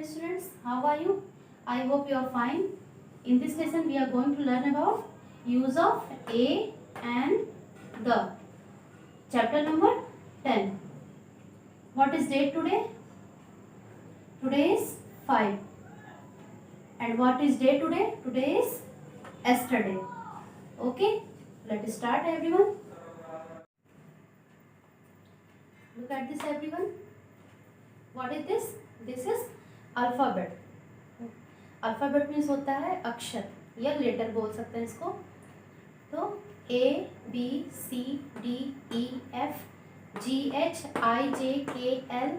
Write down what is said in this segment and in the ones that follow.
students, how are you? I hope you are fine. In this lesson we are going to learn about use of a and the. Chapter number 10. What is date today? Today is 5. And what is day today? Today is yesterday. Okay, let us start everyone. Look at this everyone. What is this? This is alphabet. Alphabet means होता है अक्षर या letter बोल सकते हैं इसको. तो A B C D E F G H I J K L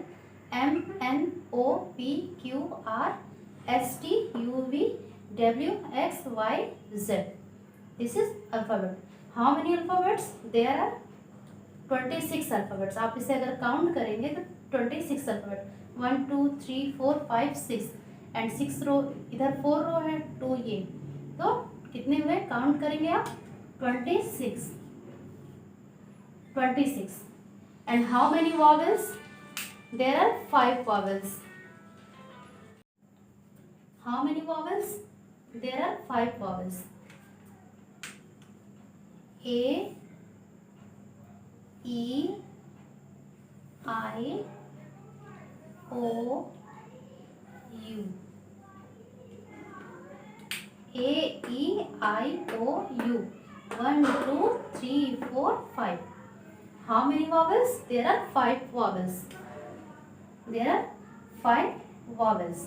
M N O P Q R S T U V W X Y Z. This is alphabet. How many alphabets? There are 26 alphabets. आप इसे अगर count करेंगे तो 26 alphabet. 1 2 3 4 5 6 and 6 रो, इधर 4 रो है, 2 ये, तो कितने हुए काउंट करेंगे आप? 26. And how many vowels? There are 5 vowels. How many vowels? There are 5 vowels. A E I O U. A E I O U. 1 2 3 4 5. How many vowels? There are 5 vowels. There are 5 vowels.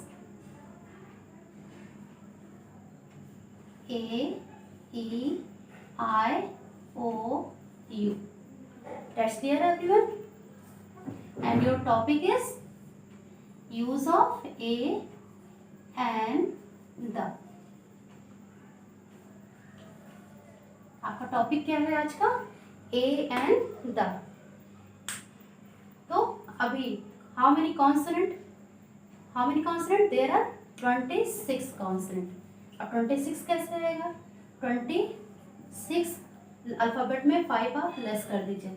A E I O U. That's clear everyone? And your topic is use of a and the. आपका topic क्या है आज का? a and the. तो अभी how many consonant? There are 26 consonant. अब 26 कैसे आएगा? 26 अल्फाबेट में 5 आप लेस कर दीजिए.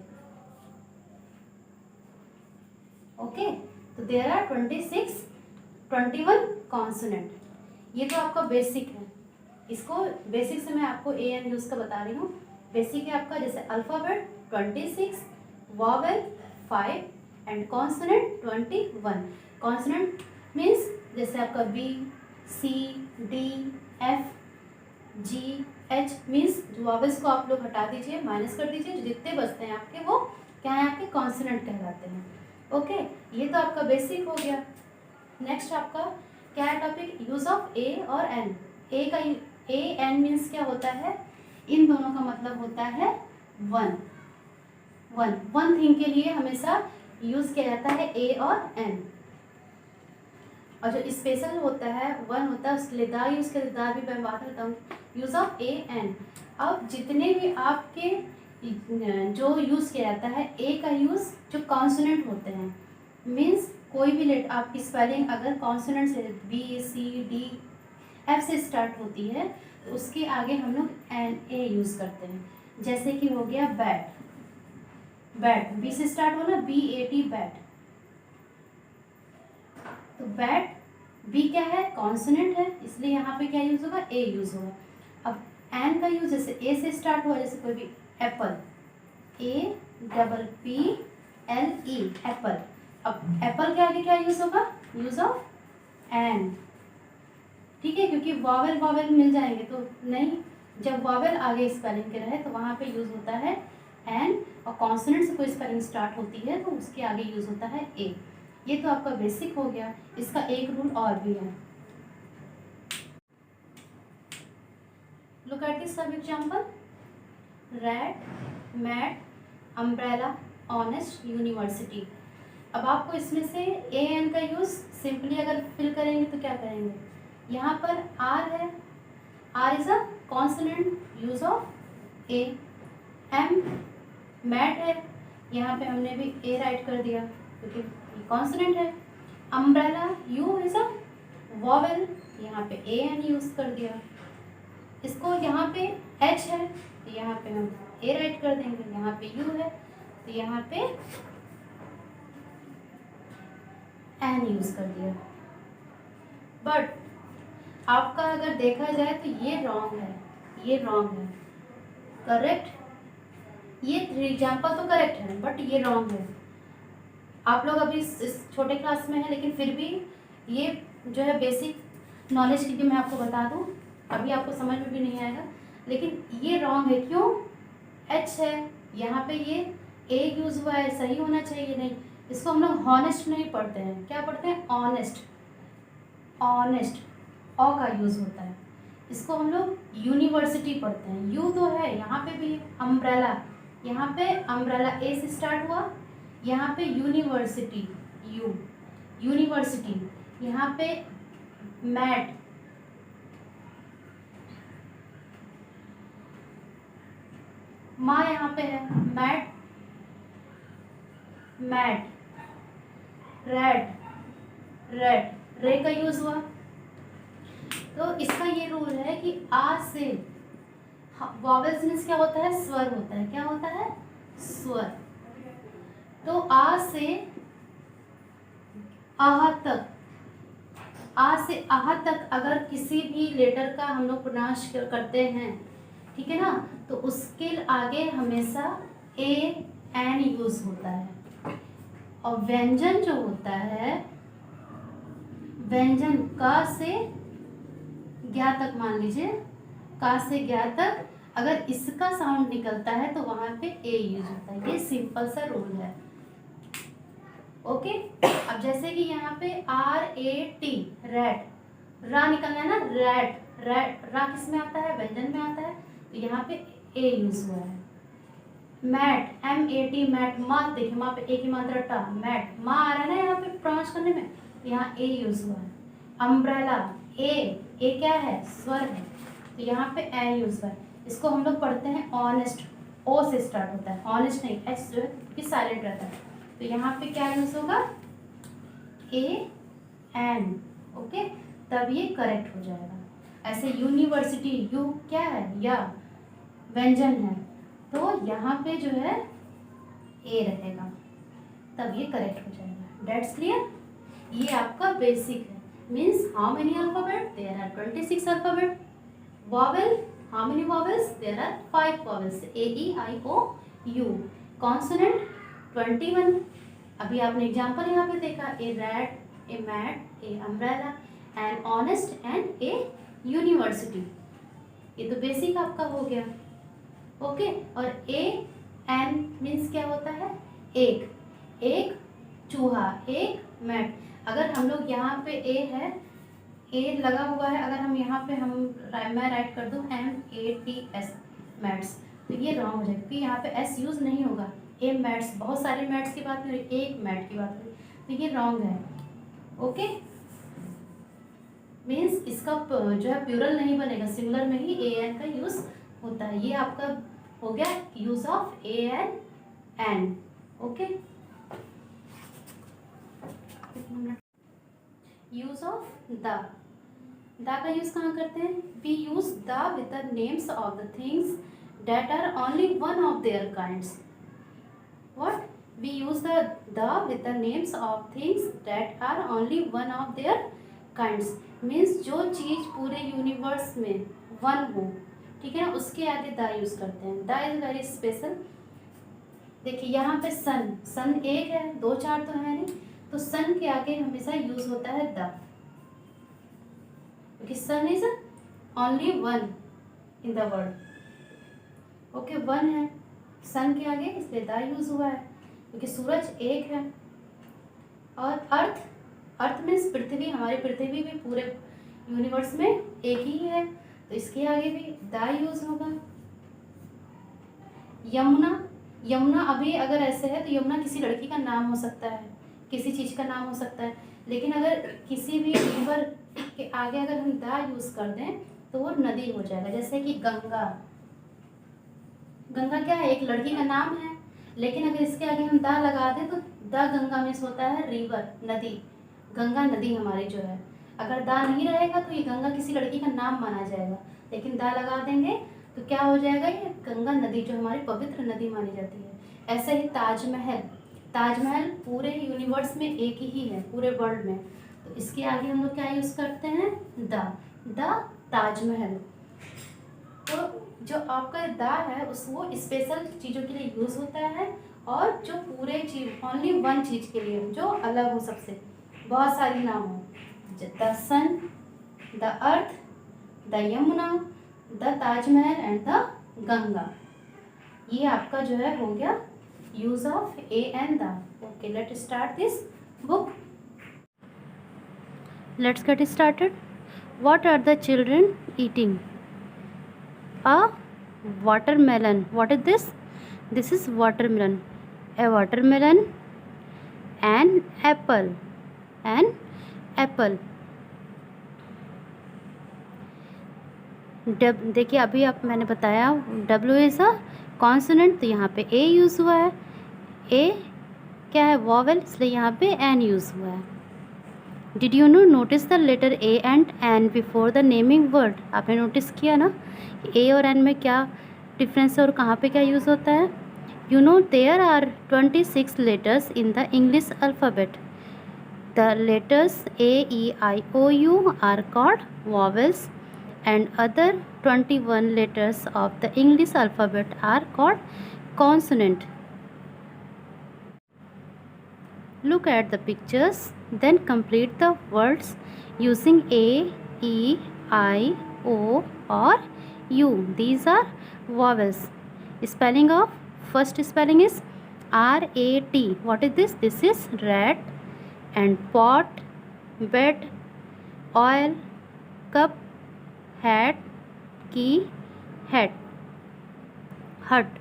ओके, तो देयर आर 21 कॉन्सोनेंट. ये तो आपका बेसिक है. इसको बेसिक से मैं आपको ए एन यूज का बता रही हूँ. बेसिक है आपका जैसे alphabet 26, vowel 5 and consonant 21. Consonant means जैसे आपका B C D F G H means जो वॉवेल्स को आप लोग हटा दीजिए, माइनस कर दीजिए, जो जितने बचते हैं आपके वो क्या है? आपके कॉन्सोनेंट कहलाते हैं. ओके, ये तो आपका बेसिक हो गया. नेक्स्ट आपका क्या है टॉपिक? यूज ऑफ ए और एन. ए का ए एन मीन्स क्या होता है? इन दोनों का मतलब होता है वन थिंग के लिए हमेशा यूज किया जाता है ए और एन. और जो स्पेशल होता है वन होता है उसके लिए दा यूज करते. दा भी मैं बात करता हूँ. Use of a an. अब जितने भी आपके जो यूज किया जाता है ए का यूज जो कॉन्सोनेंट होते हैं मीन्स कोई भी लेटर आप स्पेलिंग अगर कॉन्सोनेंट से बी सी डी एफ से स्टार्ट होती है तो उसके आगे हम लोग एन ए यूज करते हैं. जैसे कि हो गया बैट. बैट बी से स्टार्ट हो ना, BAT बैट. तो बैट बी क्या है? कॉन्सोनेंट है, इसलिए यहाँ पे क्या यूज होगा? ए यूज होगा. अब एन का यूज जैसे ए से स्टार्ट हुआ, जैसे कोई भी एप्पल, APPLE एप्पल. अब एप्पल के आगे क्या यूज होगा? Use of an. ठीक है, क्योंकि वॉवेल मिल जाएंगे तो नहीं. जब वॉवेल आगे स्पेलिंग के रहे तो वहाँ पे यूज होता है एन, और कॉन्सोनेंट से कोई स्पेलिंग स्टार्ट होती है तो उसके आगे यूज होता है ए. ये तो आपका बेसिक हो गया. इसका एक रूल और भी है. लुक एट दिस सब example. Rat, mat, umbrella, honest, university. अब आपको इसमें से ए एन का यूज सिंपली अगर फिल करेंगे तो क्या करेंगे? यहाँ पर आर है. R is a consonant, use of a. M mat है, यहाँ पे हमने भी ए राइट कर दिया क्योंकि कॉन्सोनेंट है. Umbrella you is a vowel, यहाँ पे ए एन यूज कर दिया. इसको यहाँ पे एच है तो यहाँ पे हम ए राइट कर देंगे. यहाँ पे यू है तो यहाँ पे एन यूज कर दिया. बट आपका अगर देखा जाए तो ये रॉन्ग है, ये रॉन्ग है। करेक्ट, ये 3 एग्जाम्पल तो करेक्ट है बट ये रॉन्ग है। आप लोग अभी इस छोटे क्लास में हैं, लेकिन फिर भी ये जो है बेसिक नॉलेज के लिए मैं आपको बता दूं, अभी आपको समझ में भी नहीं आएगा, लेकिन ये रॉन्ग है। क्यों? एच है यहाँ पे, ये ए यूज़ हुआ है, सही होना चाहिए। नहीं, इसको हम लोग हॉनेस्ट नहीं पढ़ते हैं, क्या पढ़ते हैं? ऑनेस्ट। ऑनेस्ट ऑ का यूज़ होता है। इसको हम लोग यूनिवर्सिटी पढ़ते हैं। यू तो है, यहाँ पे भी अम्ब्रेला, यहाँ पे अम्ब्रेला ए से स्टार्ट हुआ, यहाँ पे यूनिवर्सिटी, यू यूनिवर्सिटी, यहाँ पे मैट, माँ यहाँ पे है, मैट, मैट, रेड, रेड, रे का यूज हुआ। तो इसका ये रूल है कि आ से वॉवेल्स मीन्स क्या होता है? स्वर होता है। क्या होता है? स्वर। तो आ से आह तक, आ से आह तक अगर किसी भी लेटर का हम लोग प्रोनाउंस करते हैं, ठीक है ना, तो उसके आगे हमेशा ए एन यूज होता है। और व्यंजन जो होता है, व्यंजन का से ज्ञा तक, मान लीजिए का से ज्ञा तक, अगर इसका साउंड निकलता है तो वहां पे ए यूज होता है। ये सिंपल सा रूल है। ओके, अब जैसे कि यहाँ पे आर ए टी, रैट, रा निकलना है ना, रैट, रैट, रा किस में आता है? व्यंजन में आता है, तो यहाँ पे ए यूज हुआ है। Mat, M A T, mat, माँ, देखिए माँ पे ए की मात्रा टा, मैट, माँ आ रहा है ना यहाँ पे प्रोनाउंस करने में, यहाँ ए यूज हुआ है। अम्ब्रेला, ए क्या है? स्वर है, तो यहाँ पे ए यूज हुआ है। इसको हम लोग पढ़ते हैं ऑनेस्ट, ओ से स्टार्ट होता है, ऑनेस्ट नहीं, एच जो है साइलेंट रहता है, तो यहाँ पे क्या यूज होगा? A N. ओके, तब ये करेक्ट हो जाएगा। ऐसे यूनिवर्सिटी, यू क्या है? या, व्यंजन है, तो यहाँ पे जो है ए रहेगा, तब ये करेक्ट हो जाएगा। That's clear? ये आपका बेसिक है। Means how many alphabet? There are 26 alphabet. Vowel, how many vowels? There are 5 vowels, A E I O U. Consonant 21। अभी आपने एग्जाम्पल यहाँ पे देखा, a rat, a mat, an umbrella, an honest and a university. ये तो basic आपका हो गया। ओके, और ए एन मीन्स क्या होता है? एक, एक चूहा, एक मैट। अगर हम लोग यहाँ पे ए है, ए लगा हुआ है, अगर हम यहाँ पे मैं राइट कर दूँ MATS, मैट्स, तो ये रॉन्ग हो जाएगा क्योंकि यहाँ पे एस यूज़ नहीं होगा। ए मैट्स, बहुत सारे मैट्स की बात नहीं हो रही, एक मैट की बात हो रही, तो ये रॉन्ग है। ओके, मीन्स इसका जो है प्लूरल नहीं बनेगा, सिंगुलर में ही ए एन का यूज़ होता है। ये आपका हो गया use of a an an. Okay, use of the का यूज कहाँ करते हैं? We use the with the names of the things that are only one of their kinds. What? We use the with the names of things that are only one of their kinds. Means जो चीज पूरे universe में one हो, ठीक है ना, उसके आगे द यूज करते हैं। The is very special. देखिए यहाँ पे सन, सन एक है, दो चार तो है नहीं, तो सन के आगे हमेशा यूज होता है द, क्योंकि sun is only one in the world. Okay, one है सन के आगे, इसलिए द यूज हुआ है, क्योंकि सूरज एक है। और अर्थ, अर्थ मीन्स पृथ्वी, हमारी पृथ्वी भी पूरे यूनिवर्स में एक ही है, तो इसके आगे भी द यूज होगा। यमुना, यमुना अभी अगर ऐसे है तो यमुना किसी लड़की का नाम हो सकता है, किसी चीज़ का नाम हो सकता है, लेकिन अगर किसी भी रिवर के आगे अगर हम द यूज़ कर दें तो वो नदी हो जाएगा। जैसे कि गंगा, गंगा क्या है? एक लड़की का नाम है, लेकिन अगर इसके आगे हम द लगा दें तो द गंगा मीन्स होता है रिवर, नदी। गंगा नदी हमारी जो है, अगर दा नहीं रहेगा तो ये गंगा किसी लड़की का नाम माना जाएगा, लेकिन दा लगा देंगे तो क्या हो जाएगा? ये गंगा नदी जो हमारी पवित्र नदी मानी जाती है। ऐसे ही ताजमहल, ताजमहल पूरे यूनिवर्स में एक ही है, पूरे वर्ल्ड में, तो तो इसके आगे हम लोग क्या यूज़ करते हैं, द ताजमहल। तो जो आपका द है उस वो स्पेशल चीज़ों के लिए यूज़ होता है, और जो पूरे चीज ओनली वन चीज़ के लिए जो अलग हो सबसे, बहुत सारी नाम हो, the sun, the earth, the Yamuna, the Taj Mahal and the Ganga. ये आपका जो है हो गया use of a and the. Okay, let start this book. Let's get started. What are the children eating? A watermelon. What is this? This is watermelon. A watermelon, an apple, an apple. देखिए अभी आप मैंने बताया W is a consonant, तो यहाँ पे A use हुआ है। A क्या है, वॉवेल, इसलिए यहाँ पे N यूज़ हुआ है। Did you notice the letter A and N before the naming word? आपने नोटिस किया ना A और N में क्या डिफरेंस है और कहाँ पे क्या यूज़ होता है? You know there are 26 letters in the English alphabet. The letters A, E, I, O, U are called vowels, and other 21 letters of the English alphabet are called consonant. Look at the pictures, then complete the words using A, E, I, O or U. These are vowels. Spelling of first spelling is R-A-T. What is this? This is rat. And pot, bed, oil, cup, hat, key, hat. हट,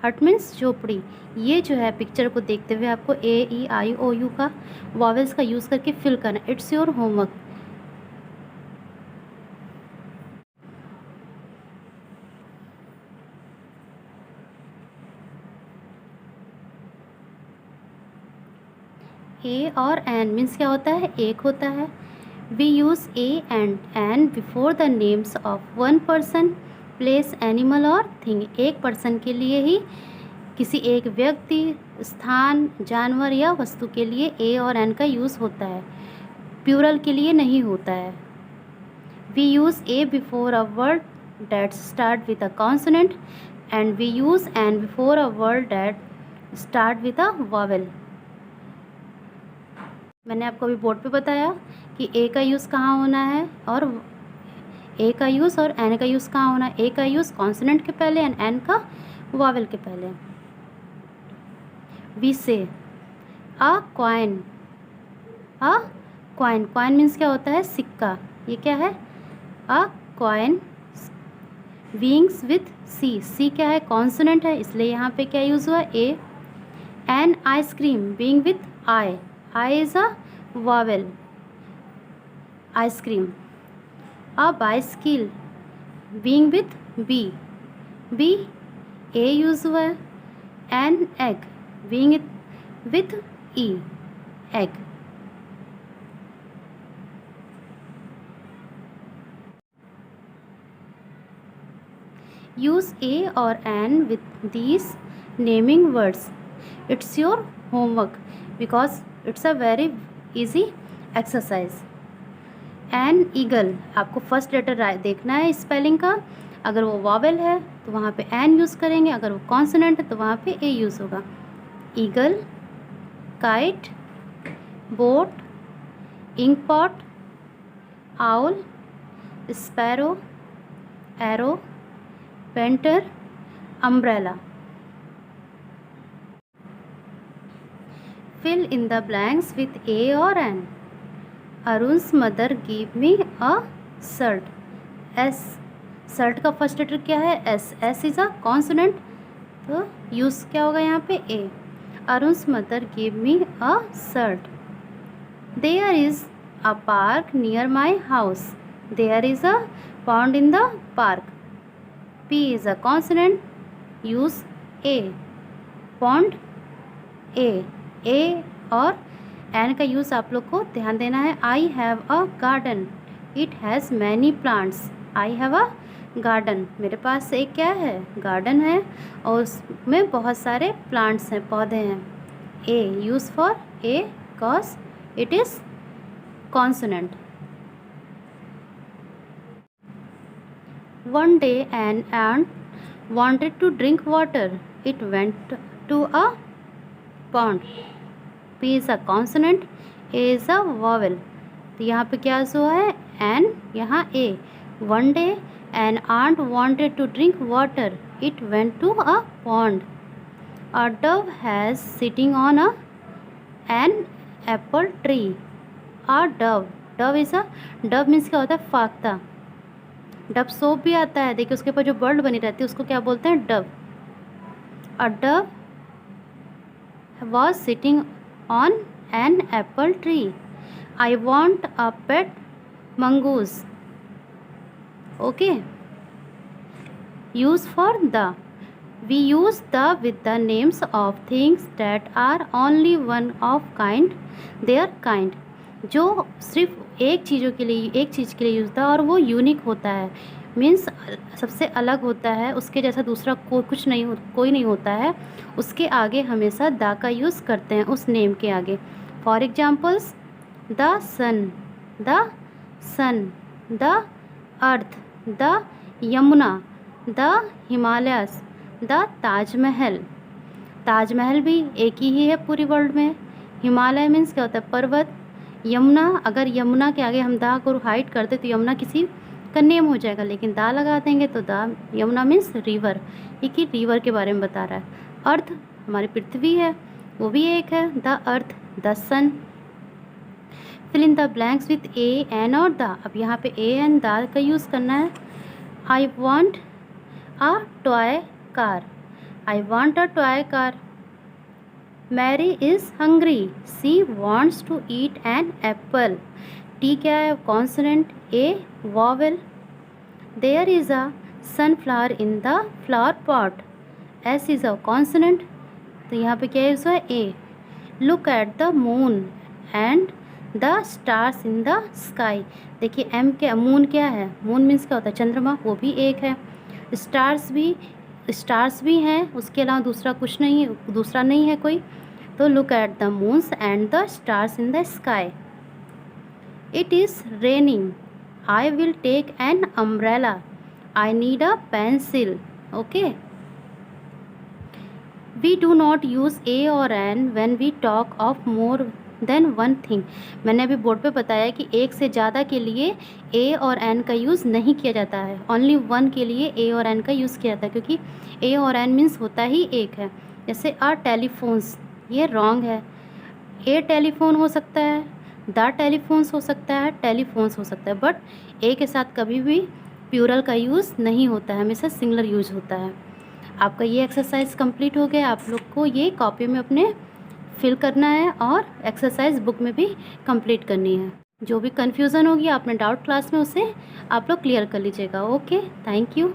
हट means झोपड़ी। ये जो है picture को देखते हुए आपको A, E, I, O, U का वॉवेल्स का यूज़ करके फिल करना। It's your homework. A और N मीन्स क्या होता है, एक होता है। We use A and N before the names of one person, place, animal और थिंग। एक पर्सन के लिए ही, किसी एक व्यक्ति, स्थान, जानवर या वस्तु के लिए A और N का यूज़ होता है, प्लूरल के लिए नहीं होता है। We use A before a word that start with a consonant, and we use N before a word that start with a vowel. मैंने आपको अभी बोर्ड पे बताया कि ए का यूज़ कहाँ होना है और ए का यूज़ और एन का यूज़ कहाँ होना है। ए का यूज़ कॉन्सोनेंट के पहले एंड एन का वॉवेल के पहले। We say a coin, a coin, coin means क्या होता है, सिक्का। ये क्या है, a coin. Beings with C, C क्या है, कॉन्सोनेंट है, इसलिए यहाँ पे क्या यूज़ हुआ, A. An ice cream, being with I, I is a vowel, ice cream. A bicycle, being with B, B, A use हुआ है। An egg, being with E, egg. Use A or N with these naming words. It's your homework because it's a very easy exercise. An eagle, आपको first letter देखना है spelling का। अगर वो vowel है तो वहाँ पे एन यूज़ करेंगे, अगर वो कॉन्सोनेंट है तो वहाँ पे ए यूज़ होगा। Eagle, kite, boat, ink pot, owl, sparrow, arrow, painter, umbrella. Fill in the blanks with A or N. Arun's mother gave me a shirt. S, shirt का first letter क्या है, S. S is a consonant, तो use क्या होगा यहाँ पे, A. Arun's mother gave me a shirt. There is a park near my house. There is a pond in the park. P is a consonant, use A. Pond, A. ए और N का use आप लोग को ध्यान देना है। I have a garden, it has many plants. I have a garden, मेरे पास एक क्या है, गार्डन है और उसमें बहुत सारे प्लांट्स हैं, पौधे हैं। ए use for a cause it is consonant. One day an ant wanted to drink water. It went to a pond. P is a consonant, A is a vowel. तो यहाँ पे क्या हुआ है, एन, यहाँ a. One day an ant wanted to drink water. It went to a pond. A dove has sitting on an apple tree. A dove, dove is a, dove means क्या होता है, फाख्ता. डव सोप भी आता है, देखिए उसके ऊपर जो बर्ड बनी रहती है उसको क्या बोलते हैं, Dove. A Dove was sitting on an apple tree. I want a pet mongoose. Okay. Use for the. We use the with the names of things that are only one of kind, their kind. जो सिर्फ एक चीज़ के लिए use होता है और वो unique होता है, मीन्स सबसे अलग होता है, उसके जैसा दूसरा कोई नहीं होता है. उसके आगे हमेशा द का यूज़ करते हैं, उस नेम के आगे. For examples, the sun, the earth, the Yamuna, the Himalayas, the Taj Mahal. Taj Mahal भी एक ही है पूरी वर्ल्ड में. हिमालय मीन्स क्या होता है, पर्वत. यमुना, अगर यमुना के आगे हम दा को हाइड करते तो यमुना किसी का नेम हो जाएगा, लेकिन दा लगा देंगे तो दा, यमुना मीन्स रिवर, एक ही रिवर के बारे में बता रहा है. अर्थ हमारी पृथ्वी है, वो भी एक है, the earth, the sun. Fill in the blanks with a, an और द. अब यहाँ पे ए एन द का यूज़ करना है. I want a toy car. I want a toy car. Mary is hungry. She wants to eat an apple. T क्या है, consonant. A vowel. There is a sunflower in the flower pot. S is a consonant, तो यहाँ पे क्या use हुआ है, a. Look at the moon and the stars in the sky. देखिए M क्या, मून क्या है, मून मीन्स क्या होता है, चंद्रमा, वो भी एक है. स्टार्स भी हैं, उसके अलावा दूसरा नहीं है कोई. तो look at the moons and the stars in the sky. It is raining. I will take an umbrella. I need a pencil. Okay. We do not use a और an when we talk of more than one thing. मैंने अभी board पे बताया कि एक से ज़्यादा के लिए ए और एन का यूज़ नहीं किया जाता है, ओनली वन के लिए ए और एन का यूज़ किया जाता है, क्योंकि ए और एन मीन्स होता ही एक है. जैसे आ टेलीफोन्स, ये रॉन्ग है. ए टेलीफोन हो सकता है, द टेलीफोन्स हो सकता है, टेलीफोन्स हो सकता है, बट ए के साथ कभी भी प्लूरल का यूज़ नहीं होता है, हमेशा सिंगुलर यूज होता है. आपका ये एक्सरसाइज कंप्लीट हो गया. आप लोग को ये कॉपी में अपने फिल करना है और एक्सरसाइज बुक में भी कंप्लीट करनी है. जो भी कन्फ्यूज़न होगी, आपने डाउट क्लास में उसे आप लोग क्लियर कर लीजिएगा. Okay, thank you.